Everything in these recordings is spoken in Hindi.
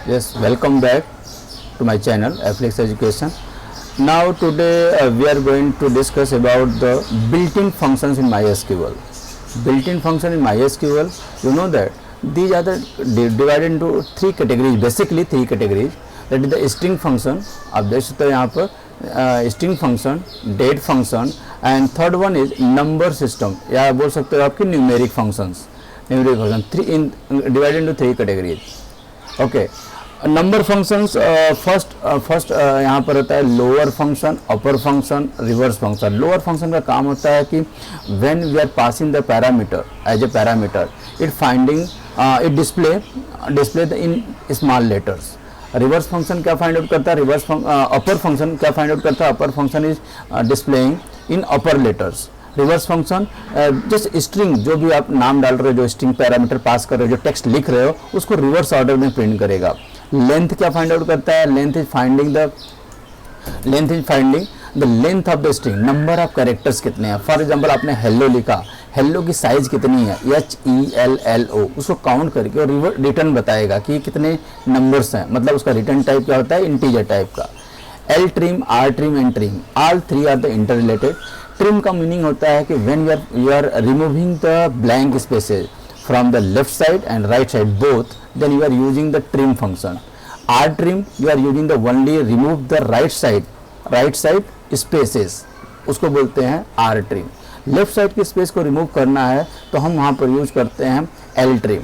Yes, welcome back to my channel FLX Education. Now today we are going to discuss about the built-in functions in MySQL. Built-in function in MySQL, you know that these are divided into three categories, basically three categories. That is the string function, आप देख सकते हो यहाँ पर string function, date function, and third one is number system, या बोल सकते हो आपकी numeric functions. Numeric function divided into three categories. Okay. Number functions first यहाँ पर होता है lower function, upper function, reverse function. Lower function का काम होता है कि when we are passing the parameter as a parameter it finding it display in small letters. Reverse function क्या फाइंड आउट करता है, अपर फंक्शन क्या फाइंड आउट करता है, upper function is displaying in upper letters. Reverse function just string, जो भी आप नाम डाल रहे हो, जो स्ट्रिंग पैरामीटर पास कर रहे हो, जो टेक्स्ट लिख रहे हो, उसको रिवर्स ऑर्डर में प्रिंट करेगा. लेंथ क्या फाइंड आउट करता है, length is finding the length of the string, number of characters कितने हैं. फॉर एग्जांपल आपने हेलो लिखा, हेलो की साइज कितनी है, HELLO, उसको काउंट करके और रिटर्न बताएगा कि कितने नंबर्स हैं. मतलब उसका रिटर्न टाइप क्या होता है, इंटीजर टाइप का. L trim, R trim and trim, all three are the interrelated. Trim का मीनिंग होता है कि when you are removing the blank spaces from the left side and right side both, then you are using the trim function. R trim, you are using the only remove the right side spaces, उसको बोलते हैं R trim. लेफ्ट साइड की स्पेस को रिमूव करना है तो हम वहाँ पर यूज करते हैं L trim.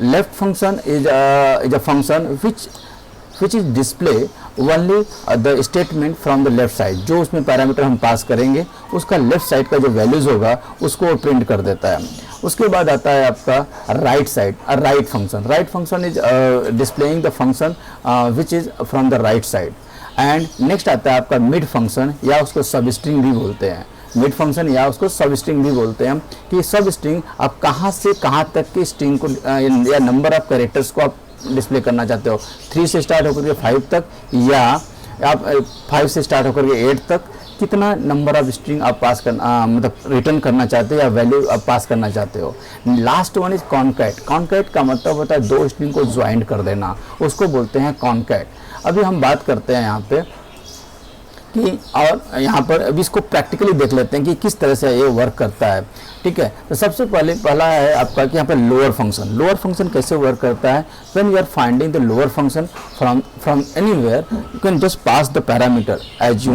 Left function is a function which is display only the statement from the left side. जो उसमें पैरामीटर हम पास करेंगे उसका लेफ्ट साइड का जो वैल्यूज होगा उसको प्रिंट कर देता है. उसके बाद आता है आपका right side, right function. Right function is displaying the function which is from the right side. And next आता है आपका मिड फंक्शन, या उसको सब स्ट्रिंग भी बोलते हैं. मिड फंक्शन या उसको सब स्ट्रिंग भी बोलते हैं कि सब स्ट्रिंग आप कहाँ से कहाँ तक की स्ट्रिंग को या नंबर ऑफ कैरेक्टर्स को आप डिस्प्ले करना चाहते हो. 3 से स्टार्ट होकर के 5 तक, या आप 5 से स्टार्ट होकर के 8 तक, कितना नंबर ऑफ स्ट्रिंग आप पास करना मतलब रिटर्न करना चाहते हो या वैल्यू आप पास करना चाहते हो. Last one is concat. Concat का मतलब होता है दो स्ट्रिंग को ज्वाइन कर देना, उसको बोलते हैं कॉन्कैट. अभी हम बात करते हैं यहाँ पे कि, और यहाँ पर अभी इसको प्रैक्टिकली देख लेते हैं कि किस तरह से ये वर्क करता है. ठीक है, तो सबसे पहला है आपका कि यहाँ पर लोअर फंक्शन. लोअर फंक्शन कैसे वर्क करता है, when you are finding the lower function from anywhere you can just pass the parameter. As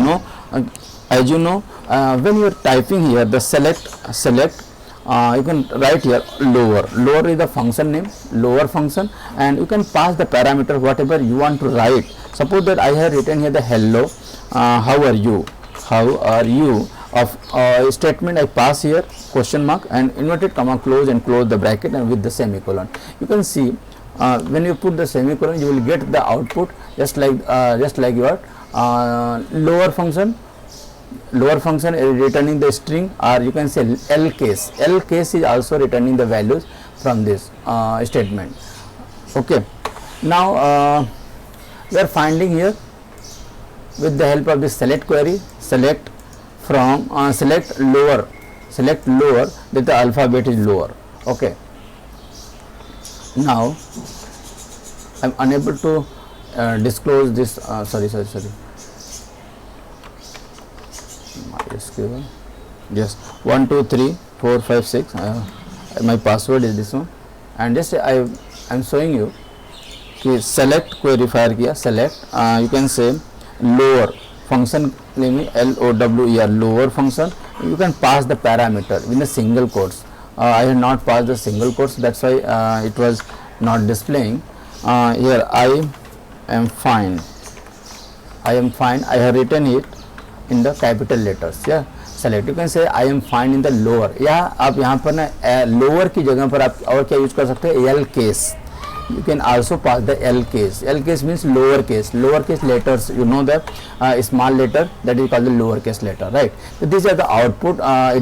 you know when you are typing here the select you can write here lower is the function name, lower function, and you can pass the parameter whatever you want to write. Suppose that I have written here the hello, how are you of statement I pass here question mark and inverted comma close and close the bracket and with the semicolon. You can see when you put the semicolon you will get the output just like your lower function. Lower function is returning the string, or you can say L case. L case is also returning the values from this statement. Okay. Now we are finding here with the help of this select query. Select from select lower that the alphabet is lower. Okay. Now I am unable to disclose this. Sorry. MySQL. Yes, 1 2 3 4 5 6. My password is this one, and just I am showing you कि select query fire किया. Select you can say lower function name LOWER, lower function. You can pass the parameter in a single quotes. I have not passed the single quotes, that's why it was not displaying. Here I am fine. I have written it in the capital letters. Yeah, select. You can say I am fine in the lower. या आप यहाँ पर ना lower की जगह पर आप और क्या यूज कर सकते हैं, L case. You can also pass the L case. L case means lower case. Lower case letters, you know that small letter, that is called the lower case letter, right? So these are the output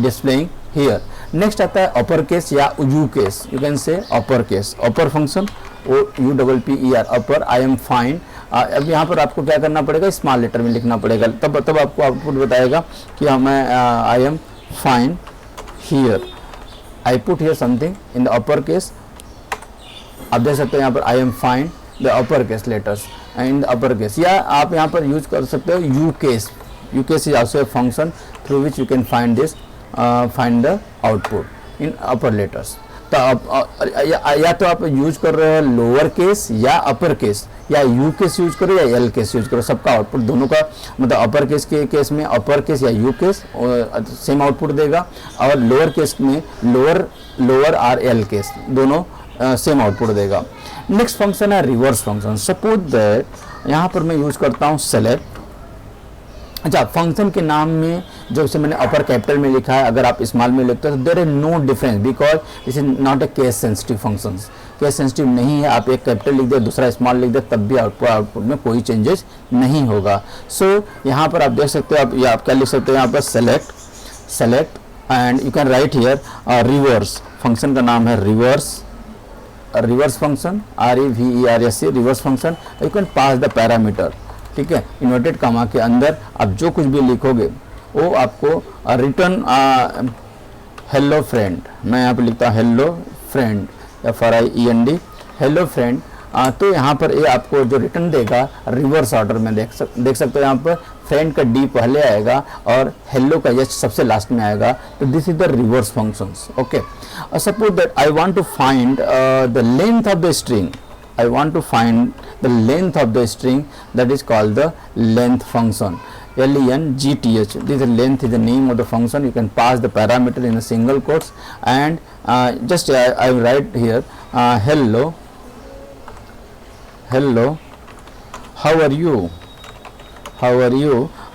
displaying here. Next आता है upper case या U case. You can say upper case. Upper function OUPPER, upper. I am fine. अब यहाँ पर आपको क्या करना पड़ेगा, स्मॉल लेटर में लिखना पड़ेगा, तब आपको आउटपुट बताएगा कि हमें I am fine here. I put here something in the upper case आप देख सकते हो यहाँ पर I am find the upper case letters in the upper case, या आप यहाँ पर यूज कर सकते हो you case. You case is also a function through which you can find this, find the output in upper letters. तो आप या तो आप यूज कर रहे हो लोअर केस या अपर केस, या यू केस यूज करो या एल केस यूज करो, सबका आउटपुट दोनों का मतलब अपर केस के केस में अपर केस या यू केस सेम आउटपुट देगा, और लोअर केस में लोअर आर एल केस दोनों सेम आउटपुट देगा. नेक्स्ट फंक्शन है रिवर्स फंक्शन. सपोज दैट यहाँ पर मैं यूज करता हूँ सेलेक्ट. अच्छा, फंक्शन के नाम में जो से मैंने अपर कैपिटल में लिखा है, अगर आप स्मॉल में लिखते हो तो there is no difference because this is not a case sensitive function. Case sensitive नहीं है, आप एक कैपिटल लिख दे दूसरा स्मॉल लिख दे तब भी आउटपुट में कोई चेंजेस नहीं होगा. सो यहाँ पर आप देख सकते हो, आप क्या लिख सकते हो यहाँ पर select and you can write here reverse. Function का नाम है reverse function, REVERS, reverse function. You can pass the parameter. ठीक है, इन्वर्टेड कामा के अंदर आप जो कुछ भी लिखोगे वो आपको रिटर्न हेलो फ्रेंड. मैं यहाँ पर लिखता हूँ hello friend, FRIEND, hello friend. तो यहाँ पर ये आपको जो रिटर्न देगा रिवर्स ऑर्डर में देख सकते हो. यहाँ पर फ्रेंड का D पहले आएगा और हेलो का H सबसे लास्ट में आएगा. तो this is the reverse functions. Okay, suppose that I want to find the length of the string. I want to find the length of the string, that is called the length function. LENGTH. This length is the name of the function. You can pass the parameter in a single quotes and just I write here hello, how are you,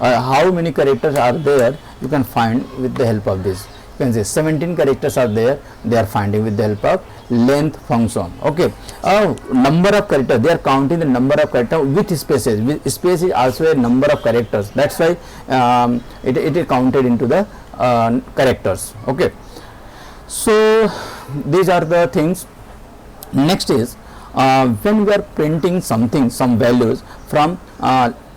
how many characters are there, you can find with the help of this. You can say 17 characters are there, they are finding with the help of length function. Okay, number of characters, they are counting the number of characters with spaces. Space is also a number of characters, that's why it is counted into the characters. Okay, so these are the things. Next is when we are printing something, some values from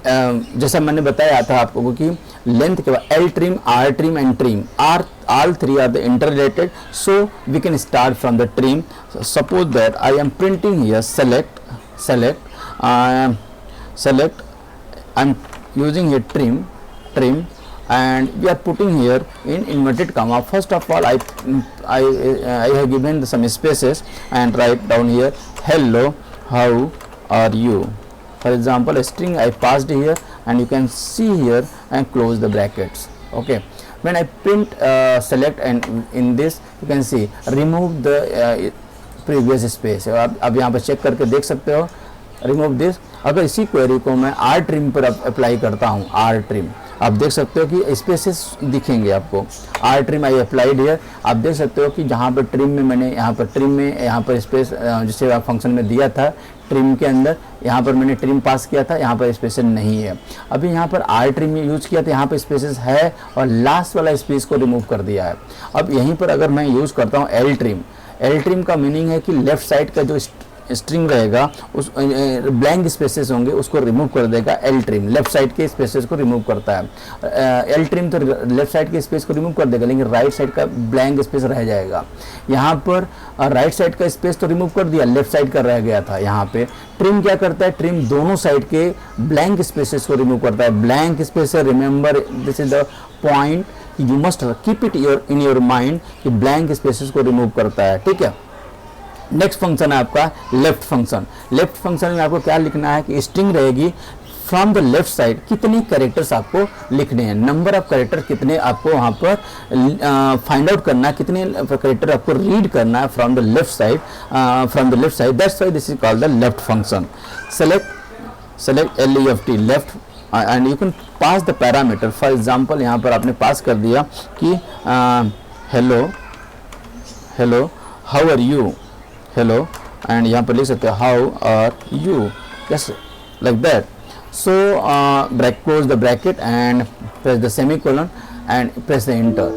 जैसा मैंने बताया था आपको कि लेंथ के बाद L trim, R trim and trim are all three are the interrelated, so we can start from the trim. Suppose that I am printing here select, I'm using here trim, and we are putting here in inverted comma. First of all, I have given some spaces and write down here hello, how are you. For example, a string I passed here, and you can see here and close the brackets. Okay, when I print select, and in this you can see remove the previous space. अब यहाँ पर चेक करके देख सकते हो remove this. अगर इसी क्वेरी को मैं R trim पर अप्लाई करता हूँ, R trim, आप देख सकते हो कि स्पेसेस दिखेंगे आपको. R trim I applied here. आप देख सकते हो कि जहाँ पर ट्रिम में मैंने यहाँ पर स्पेस जिसे आप फंक्शन में दिया था ट्रिम के अंदर, यहाँ पर मैंने ट्रिम पास किया था, यहाँ पर स्पेसेस नहीं है. अभी यहाँ पर R trim यूज किया था, यहाँ पर स्पेसेस है और लास्ट वाला स्पेस को रिमूव कर दिया है. अब यहीं पर अगर मैं यूज़ करता हूँ L trim का मीनिंग है कि लेफ्ट साइड का जो स्ट्रिंग रहेगा उस ब्लैंक स्पेसेस होंगे उसको रिमूव कर देगा. L trim लेफ्ट साइड के स्पेसेस को रिमूव करता है. L trim तो लेफ्ट साइड के स्पेस को रिमूव कर देगा, लेकिन राइट साइड का ब्लैंक स्पेस रह जाएगा. यहाँ पर राइट साइड का स्पेस तो रिमूव कर दिया, लेफ्ट साइड का रह गया था. यहाँ पे ट्रिम क्या करता है, ट्रिम दोनों साइड के ब्लैंक स्पेसेस को रिमूव करता है. Blank space, remember this is the point, you must keep it in your mind कि ब्लैंक स्पेसेस को रिमूव करता है. ठीक है, नेक्स्ट फंक्शन है आपका लेफ्ट फंक्शन. लेफ्ट फंक्शन में आपको क्या लिखना है कि स्ट्रिंग रहेगी, फ्रॉम द लेफ्ट साइड कितने कैरेक्टर्स आपको लिखने हैं, नंबर ऑफ कैरेक्टर कितने आपको वहाँ पर फाइंड आउट करना है, कितने कैरेक्टर आपको रीड करना है from the left side. That's why this is called the left function. Select LEFT left, and you can pass the parameter. For example यहाँ पर आपने पास कर दिया कि hello how are you, hello, and यहाँ पर लिख सकते हो how are you, just like that. So close the bracket and press the semicolon and press the enter.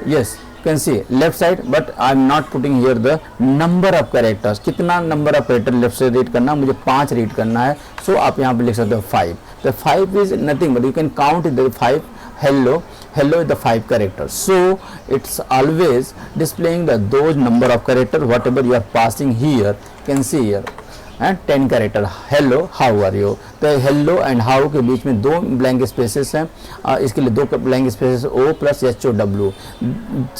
Yes, you can see left side, but I am not putting here the number of characters. कितना number of character left से read करना, मुझे 5 read करना है. So आप यहाँ पे लिख सकते हो 5. The 5 is nothing but you can count the 5. Hello is the 5 characters. So it's always displaying those number of characters whatever you are passing here can see here and 10 character, hello how are you. तो हेलो एंड हाउ के बीच में 2 ब्लैंक स्पेसेस हैं, इसके लिए 2 blank spaces O plus H O W,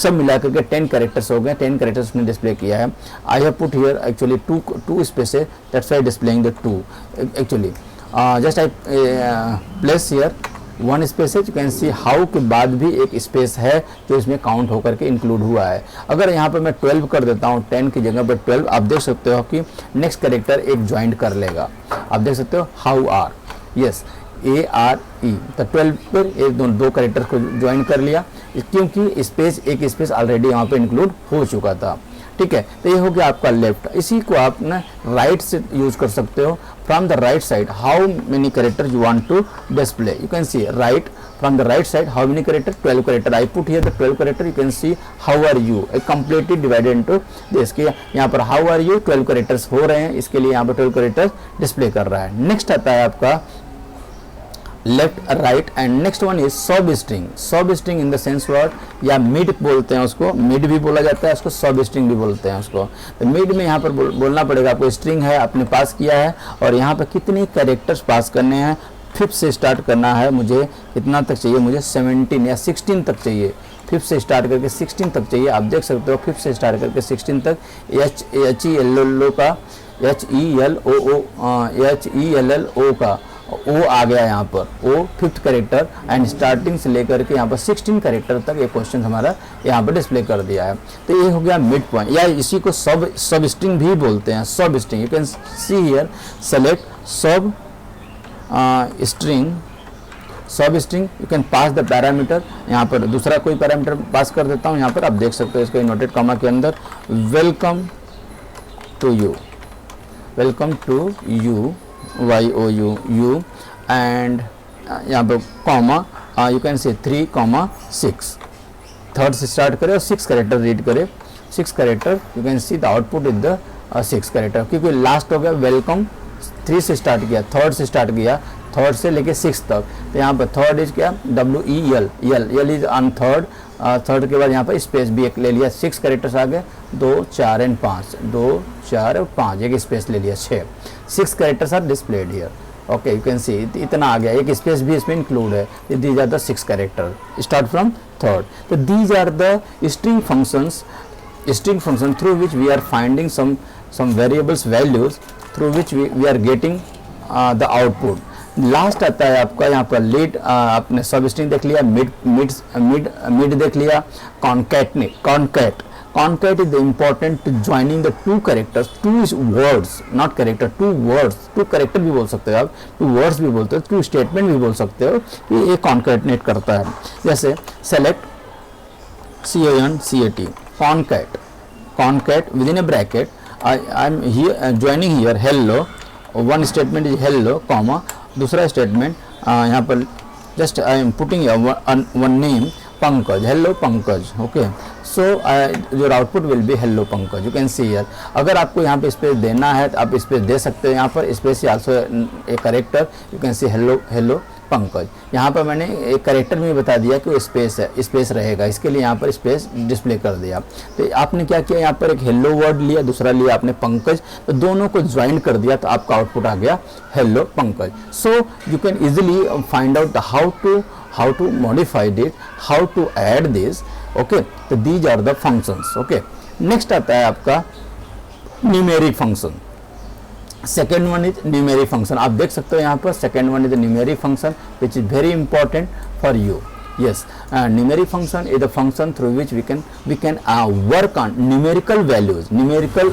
सब मिलाकर के 10 कैरेक्टर्स हो गए। 10 कैरेक्टर्स ने डिस्प्ले किया है। I have put here actually two spaces, that's why displaying the 2 actually. Just I place here 1 space है, यू कैन सी हाउ के बाद भी एक स्पेस है जो इसमें काउंट होकर के इंक्लूड हुआ है। अगर यहाँ पर मैं 12 कर देता हूँ, 10 की जगह पर 12, आप देख सकते हो कि नेक्स्ट कैरेक्टर एक ज्वाइंट कर लेगा। आप देख सकते हो हाउ आर, यस ARE, तो 12 पर एक 2 कैरेक्टर को ज्वाइन कर लिया, क्योंकि स्पेस एक स्पेस ऑलरेडी यहाँ पे इंक्लूड हो चुका था। ठीक है, तो ये हो गया आपका लेफ्ट। इसी को आप ना राइट से यूज कर सकते हो। From the right side how many character you want to display, you can see right from the right side how many character, 12 character. I put here the 12 character, you can see how are you, एक कंप्लीटली डिवाइडेड इनटू दिस। कि यहाँ पर हाउ आर यू 12 कैरेक्टर्स हो रहे हैं, इसके लिए यहाँ पर 12 कैरेक्टर्स डिस्प्ले कर रहा है। नेक्स्ट आता है आपका left right and next one is सब स्ट्रिंग। सब string in the sense word या मिड बोलते हैं उसको, मिड भी बोला जाता है उसको, सब स्ट्रिंग भी बोलते हैं उसको। तो मिड में यहाँ पर बोलना पड़ेगा आपको, स्ट्रिंग है आपने पास किया है और यहाँ पर कितने कैरेक्टर्स पास करने हैं। 5 से स्टार्ट करना है मुझे, कितना तक चाहिए मुझे 17 या 16 तक चाहिए। 5 से स्टार्ट करके 16 तक चाहिए। आप देख सकते हो 5 से स्टार्ट करके 16 तक HELLO का HELLO का ओ आ गया यहाँ पर, ओ 5th कैरेक्टर एंड स्टार्टिंग से लेकर के यहाँ पर 16 कैरेक्टर तक ये क्वेश्चन हमारा यहाँ पर डिस्प्ले कर दिया है। तो ये हो गया मिड पॉइंट, या इसी को सब स्ट्रिंग भी बोलते हैं, सब string. You can see here select सब string, you can pass the parameter. यहाँ पर दूसरा कोई पैरामीटर पास कर देता हूँ। यहाँ पर आप देख सकते हो इसको इनवर्टेड कॉमा के अंदर, welcome to you, welcome to you YOU and यहाँ पर comma, you can say 3,6, 3rd से स्टार्ट करे और 6 कैरेक्टर रीड करे। 6 character, you can see the output is the 6 character, क्योंकि लास्ट हो गया वेलकम 3 से स्टार्ट किया, 3rd से स्टार्ट किया, 3rd से लेके 6 तक। तो यहाँ पर 3rd इज क्या WEL is on 3rd। 3rd के बाद यहाँ पर स्पेस भी एक ले लिया, 6 कैरेक्टर्स आ गए, 2 4 एंड 5, 2 4 और 5, एक स्पेस ले लिया, 6 characters are displayed here. Okay, you can see इतना आ गया, एक स्पेस भी इसमें इंक्लूड है। These are the 6 character start from 3rd। तो these are the string function through which we are finding some variables values through which we are getting the output। Last आता है आपका यहाँ पर लीड, आपने सब स्ट्रिंग देख लिया, मिड देख लिया, concat is important to joining the 2 characters, 2 words, not character, 2 words, 2 character भी बोल सकते हो आप, 2 वर्ड्स भी बोलते हो, 2 स्टेटमेंट भी बोल सकते हो। ये कॉन्कैटनेट करता है। जैसे select concat with in A bracket, I am joining here hello, 1 statement is hello comma, दूसरा स्टेटमेंट यहाँ पर just I am putting one name Pankaj, hello Pankaj. Okay, so your output will be hello Pankaj, you can see here. अगर आपको यहाँ पे स्पेस देना है तो आप स्पेस दे सकते हो। यहाँ पर space also a character, you can C hello Pankaj. यहाँ पर मैंने एक करेक्टर में बता दिया कि वो स्पेस है, स्पेस रहेगा, इसके लिए यहाँ पर स्पेस डिस्प्ले कर दिया। तो आपने क्या किया, यहाँ पर एक हेलो वर्ड लिया, दूसरा लिया आपने पंकज, तो दोनों को ज्वाइन कर दिया तो आपका आउटपुट आ गया hello Pankaj. So you can easily find out how to modify it, how to add this। okay, तो these are the functions। okay, next आता है आपका numeric function। second one is numeric function। आप देख सकते हो यहाँ पर second one is the numeric function which is very important for you। yes, numeric function is the function through which we can work on numerical values, numerical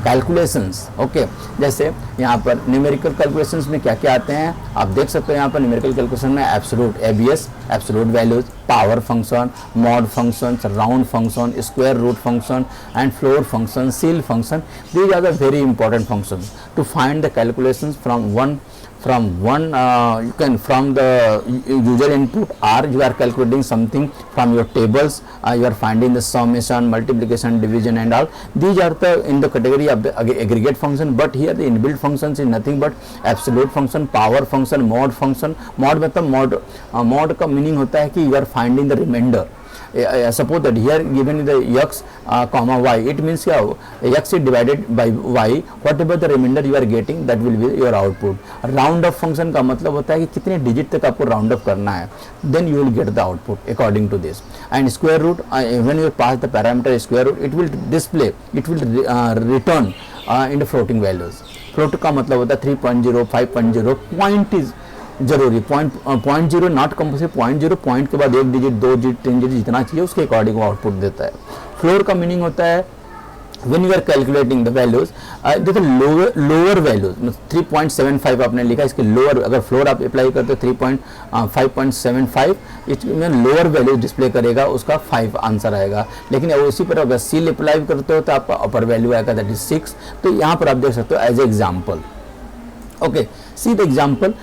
calculations। okay, जैसे यहाँ पर numerical calculations में क्या क्या आते हैं आप देख सकते हो। यहाँ पर numerical calculation में absolute ABS, absolute values, power function, mod function, round function, square root function and floor function, ceil function। these are the very important functions to find the calculations from one you can from the user input, or you are calculating something from your tables, you are finding the summation, multiplication, division and all। these are the in the category of the aggregate function, but here the inbuilt functions is nothing but absolute function, power function, mod function। mod मतलब mod का मीनिंग होता है कि you are finding the remainder। Suppose that here given the x comma y, it means क्या हो, x is divided by y, whatever the remainder you are getting that will be your output. Round off function का मतलब होता है कि कितने डिजिट तक आपको राउंड ऑफ करना है, then you will get the output according to this. And square root, when you pass the parameter square root, it will display, it will return in the floating values. Float का मतलब होता है 3.0, 5.0, पॉइंट इज जरूरी, point zero not compulsory, point के बाद 1 डिजिट 2 डिजिट 3 डिजिट जितना चाहिए उसके अकॉर्डिंग आउटपुट देता है। फ्लोर का मीनिंग होता है when you are calculating the values, देखो लोअर वैल्यूज 3.75 आपने लिखा, इसके लोअर अगर फ्लोर आप अप्लाई करते हो 5.75, इसमें लोअर वैल्यू डिस्प्ले करेगा, उसका 5 आंसर आएगा। लेकिन उसी पर अगर सील अप्लाई करते हो तो आपका अपर वैल्यू आएगा, दैट इज 6। तो यहाँ पर आप देख सकते हो as example. Okay, see the example.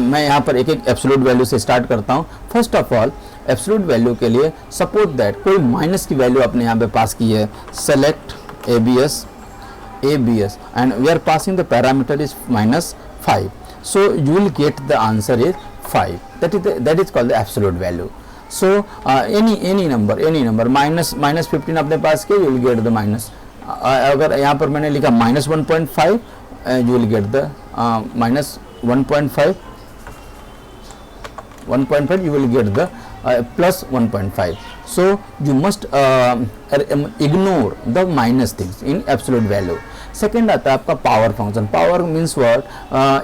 मैं यहाँ पर एक एक एब्सोल्यूट वैल्यू से स्टार्ट करता हूँ। First of all absolute value के लिए सपोज दैट कोई माइनस की वैल्यू आपने यहाँ पे पास की है, select ABS and we are passing the parameter is -5, so you will get the answer is 5, that is called the absolute value. So any number -15 आपने पास किया, you will get the minus. अगर यहाँ पर मैंने लिखा -1.5, you will get the -1.5, you will get the +1.5. So you must ignore the minus things in absolute value. Second आता है आपका power function. Power means what,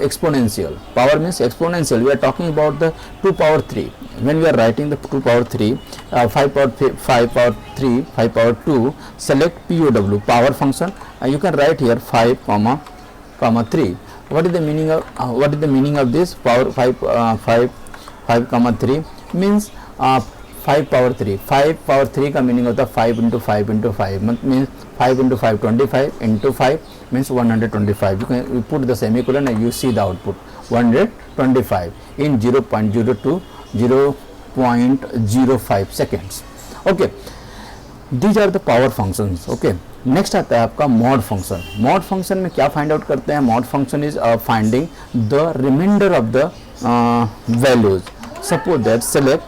exponential. Power means exponential. We are talking about the 2 power 3. When we are writing the 2 power 3, 5 power 3, 5 power 2, select POW, power function. You can write here 5, comma 3. What is the meaning of this power 5 comma 3 means 5 power 3। 5 power 3 का मीनिंग होता है 5 into 5 into 5 means 5 into 5 25 into 5 means 125। you put the semicolon and you see the output 125 in 0.02 0.05 seconds। okay, these are the power functions। okay, next आता है आपका मॉड फंक्शन। मॉड फंक्शन में क्या फाइंड आउट करते हैं? Mod function is finding the remainder of the values. Suppose that select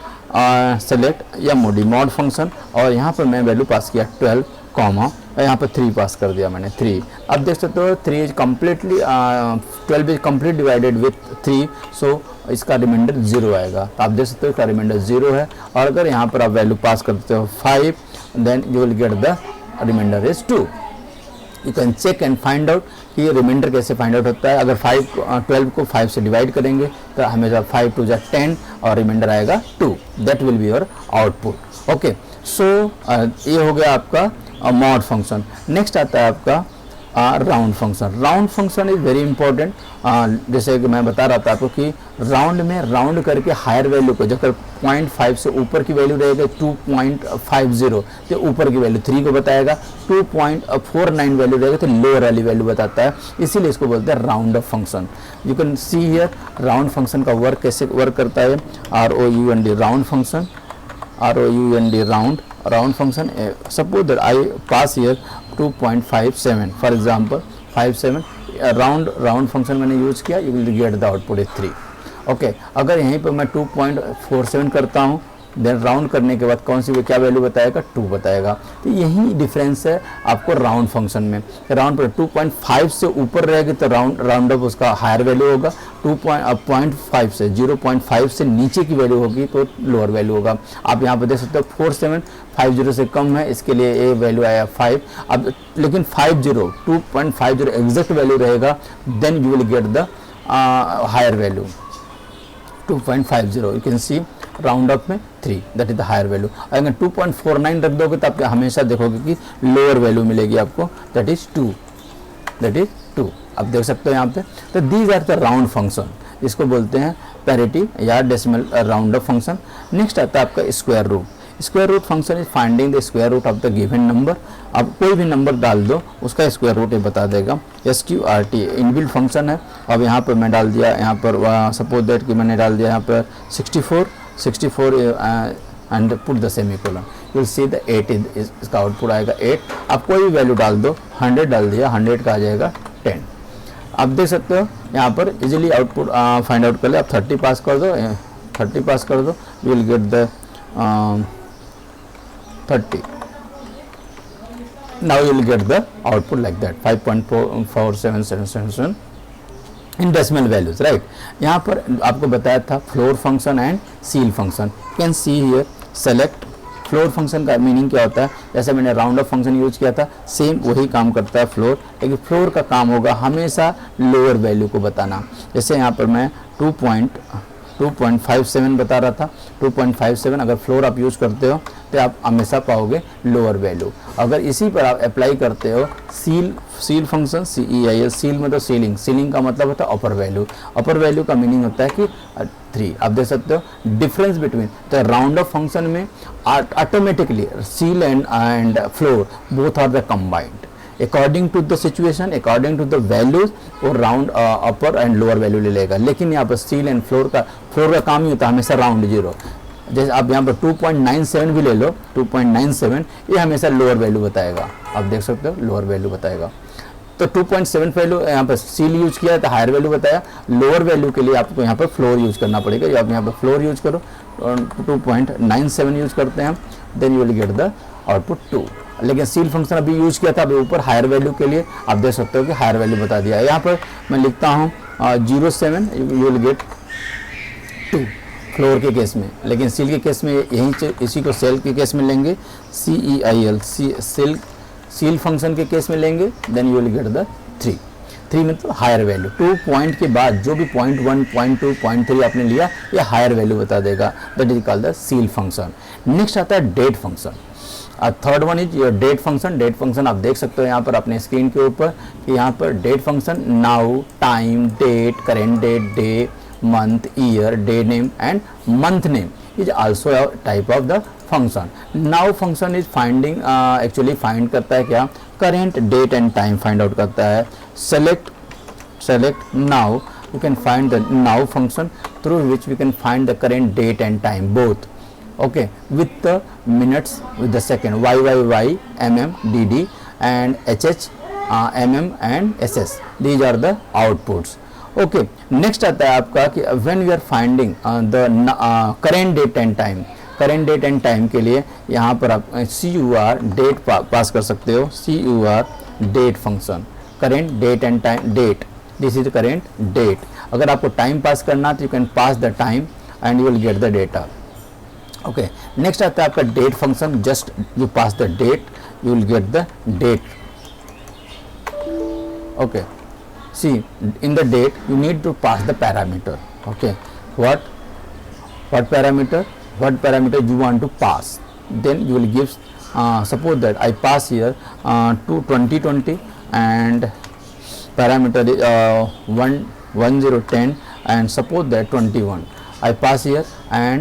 या मॉड फंक्शन, और यहाँ पर मैं वैल्यू पास किया 12, कॉमा यहाँ पर 3 पास कर दिया मैंने 3। अब देख सकते हो 3 is completely 12 is complete divided with 3, सो इसका रिमाइंडर 0 आएगा। तो आप देख सकते हो इसका रिमाइंडर 0 है। और अगर यहाँ पर आप वैल्यू पास करते हो 5, then you will get the remainder is 2। You can check and find out कि रिमाइंडर कैसे फाइंड आउट होता है। अगर 12 को 5 से डिवाइड करेंगे तो हमेशा 5 2 जा 10 और रिमाइंडर आएगा 2, that will be your output. Okay, so ये हो गया आपका मॉड फंक्शन। नेक्स्ट आता है आपका round function. Round function is very important. जैसे कि मैं बता रहा था आपको कि राउंड में राउंड करके हायर वैल्यू को, जब 0.5 से ऊपर की वैल्यू रहेगा 2.50 तो ऊपर की वैल्यू 3 को बताएगा, 2.49 वैल्यू रहेगा तो लोअर वाली वैल्यू बताता है, इसीलिए इसको बोलते हैं round off function. You can see here round function का वर्क कैसे वर्क करता है। ROUND round function, ROUND round function. Suppose that I pass here 2.57 for example 57 round function मैंने यूज किया, you will get the output is 3। Okay, अगर यहीं पर मैं 2.47 करता हूँ, देन राउंड करने के बाद कौन सी क्या वैल्यू बताएगा, 2 बताएगा। तो यही डिफरेंस है आपको राउंड फंक्शन में। राउंड पर 2.5 से ऊपर रहेगी तो राउंड अप उसका हायर वैल्यू होगा, 2.5 से 0.5 से नीचे की वैल्यू होगी तो लोअर वैल्यू होगा। आप यहाँ पर देख सकते हो 4750 से कम है, इसके लिए ए वैल्यू आया 5। अब लेकिन 2.50 एग्जैक्ट वैल्यू रहेगा, then you will get the higher value 2.50। You can see round up में 3, that is the higher value. अगर 2.49 रख दोगे तो आप हमेशा देखोगे कि लोअर वैल्यू मिलेगी आपको, दैट इज 2। आप देख सकते हो यहाँ पे। तो these are the round function, इसको बोलते हैं पैरिटी या decimal round off function. Next आता है आपका square root. Square root function is finding the square root of the given number. आप कोई भी नंबर डाल दो उसका स्क्वायर रूट ये बता देगा। SQRT इनबिल्ट फंक्शन है। अब यहाँ पर मैं डाल दिया, यहाँ पर सपोज दैट कि मैंने डाल दिया यहाँ पर 64 and put the semicolon, you will see the 8 इसका आउटपुट आएगा 8। आप कोई भी वैल्यू डाल दो, 100 डाल दिया, 100 का आ जाएगा 10। आप देख सकते हो यहाँ पर इजीली आउटपुट फाइंड आउट कर ले। आप 30 पास कर दो, 30 पास कर दो, you will get the 30. Now you will get the output like that 5.4777 in decimal values, right. यहाँ पर आपको बताया था floor function and seal function. Can see here select. Floor function का मीनिंग क्या होता है, जैसे मैंने राउंड ऑफ फंक्शन यूज किया था, सेम वही काम करता है फ्लोर, लेकिन फ्लोर का काम होगा हमेशा लोअर वैल्यू को बताना. जैसे यहाँ पर मैं 2.57 बता रहा था, 2.57 अगर फ्लोर आप यूज करते हो तो आप हमेशा पाओगे लोअर वैल्यू. अगर इसी पर आप अप्लाई करते हो सील फंक्शन, CEIL, सील मतलब सीलिंग, सीलिंग का मतलब होता है अपर वैल्यू. अपर वैल्यू का मीनिंग होता है कि 3. आप देख सकते हो डिफरेंस बिटवीन, तो राउंड ऑफ फंक्शन में automatically ceil and floor both are the combined according to the situation, according to the values, और round upper and lower value ले लेगा. लेकिन यहाँ पर सील एंड फ्लोर का काम ही होता है हमेशा राउंड जीरो. जैसे आप यहाँ पर 2.97 भी ले लो, 2.97 ये हमेशा लोअर वैल्यू बताएगा. आप देख सकते हो लोअर वैल्यू बताएगा. तो 2.7 वैल्यू यहाँ पर सील यूज किया तो हायर वैल्यू बताया. लोअर वैल्यू के लिए आपको यहाँ पर फ्लोर यूज करना पड़ेगा. आप यहाँ पर फ्लोर यूज करो, 2.97 यूज करते हैं, then you will get the output 2. लेकिन सील फंक्शन अभी यूज किया था, अभी ऊपर हायर वैल्यू के लिए आप देख सकते हो कि हायर वैल्यू बता दिया है. यहाँ पर मैं लिखता हूँ 07, यू विल गेट 2 फ्लोर के केस में. लेकिन सील के केस में यहीं इसी को सेल के केस में लेंगे, CEIL सील फंक्शन के केस में लेंगे, then you will get the 3 मतलब हायर वैल्यू. 2 पॉइंट के बाद जो भी 0.1, 0.2, 0.3 आपने लिया ये हायर वैल्यू बता देगा. That is called the ceil function. Next आता है date function. Third one is your date function. Date function आप देख सकते हो यहाँ पर अपने स्क्रीन के ऊपर कि यहाँ पर date function now, time, date, current date, day, month, year, day name and month name is also a type of the function. Now function is finding actually find करता है क्या, current date and time find out करता है. select now, you can find the now function through which we can find the current date and time both, okay, with the minutes, with the second, YYY, MM, DD and HH, MM and SS. These are the outputs. Okay next आता है आपका कि when we are finding the current date and time. Current date and time के लिए यहाँ पर आप CUR डेट पास कर सकते हो. CUR date function, current date and time, date, this is current date. अगर आपको टाइम पास करना तो you can pass the time and you will get the data. Okay next आता है आपका date function. Just you pass the date, you will get the date. Okay see in the date you need to pass the parameter. Okay, what parameter you want to pass, then you will give suppose that I pass here to 2020 and parameter is 1010 and suppose that 21 I pass here and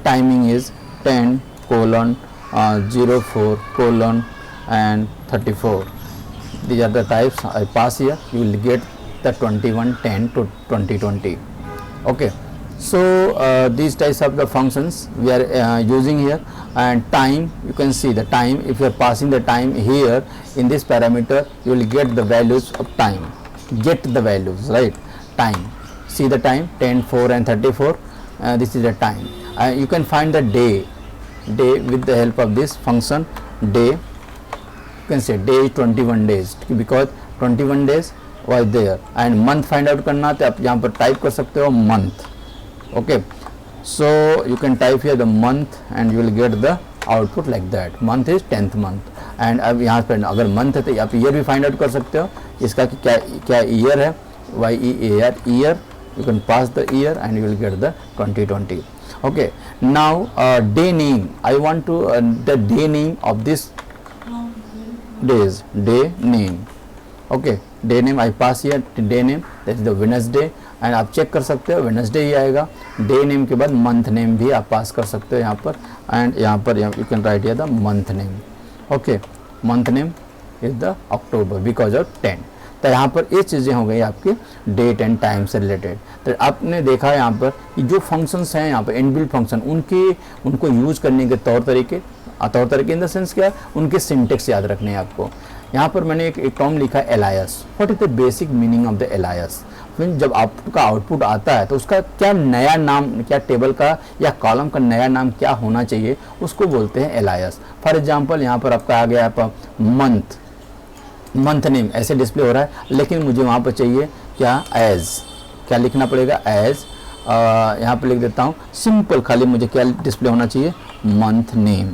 timing is 10:04 and 34. These are the types I pass here. You will get the 2110 to 2020. Okay, so these types of the functions we are using here. And time, you can see the time. If you are passing the time here in this parameter, you will get the values of time. Get the values, right? Time. See the time 10:04 and 34. This is the time. You can find the day with the help of this function day. You can say day is 21 days because 21 days was there. And month find out करना तो आप यहाँ पर टाइप कर सकते हो month. Okay, so you can type here the month and you will get the output like that. Month is 10th month. And अब यहाँ पर अगर month है तो आप year भी find out कर सकते हो. इसका क्या year है, YEAR year. You can pass the year and you will get the 2020. Okay, now day name. I want to the day name of this days, day name. Okay, day name I pass here day name, that is the Wednesday. And आप चेक कर सकते हो वेडनेसडे ही आएगा. डे नेम के बाद मंथ नेम भी आप पास कर सकते हो यहाँ पर. एंड यहाँ पर you can write here the month name. Okay, month name is the October because of 10. तो यहाँ पर ये चीज़ें हो गई आपकी डेट एंड टाइम से रिलेटेड. तो आपने देखा यहाँ पर कि जो फंक्शंस हैं यहाँ पर इनबिल्ट फंक्शन, उनको यूज करने के तौर तरीके इन द सेंस क्या, उनके सिंटेक्स याद रखने हैं आपको. यहाँ पर मैंने एक टर्म लिखा alliance. What is the basic meaning of the alliance? Mean जब आपका आउटपुट आता है तो उसका क्या नया नाम, क्या टेबल का या कॉलम का नया नाम क्या होना चाहिए, उसको बोलते हैं एलायस। फॉर एग्जांपल यहाँ पर आपका आ गया आपका मंथ नेम ऐसे डिस्प्ले हो रहा है, लेकिन मुझे वहाँ पर चाहिए क्या, एज, क्या लिखना पड़ेगा, एज, यहाँ पर लिख देता हूँ सिंपल, खाली मुझे क्या डिस्प्ले होना चाहिए, मंथ नेम।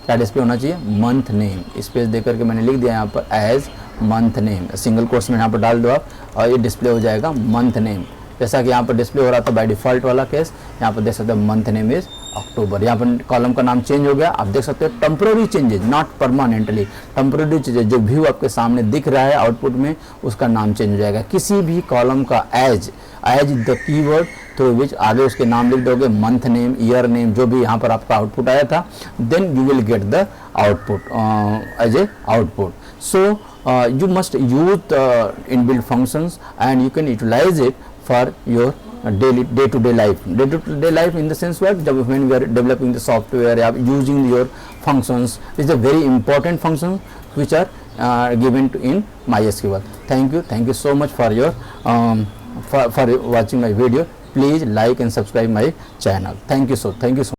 क्या डिस्प्ले होना चाहिए, मंथ नेम। स्पेस दे करके मैंने लिख दिया यहाँ पर as month name, single quotes में यहाँ पर डाल दो आप और ये डिस्प्ले हो जाएगा मंथ नेम। जैसा कि यहाँ पर डिस्प्ले हो रहा था बाय डिफ़ॉल्ट वाला केस, यहाँ पर देख सकते हो मंथ नेम इज अक्टूबर। यहाँ पर कॉलम का नाम चेंज हो गया, आप देख सकते हो temporary changes, not permanently, temporary changes, जो व्यू आपके सामने दिख रहा है आउटपुट में उसका नाम चेंज हो जाएगा। किसी भी कॉलम का as the keyword through which आगे उसके नाम लिख दोगे, मंथ नेम, ईयर नेम, जो भी यहाँ पर आपका आउटपुट आया था, then you will get the output as a output. So you must use the inbuilt functions and you can utilize it for your day-to-day life. Day-to-day life in the sense where when we are developing the software, using your functions is a very important function which are given in MySQL. Thank you so much for your for watching my video. Please like and subscribe my channel. Thank you so much.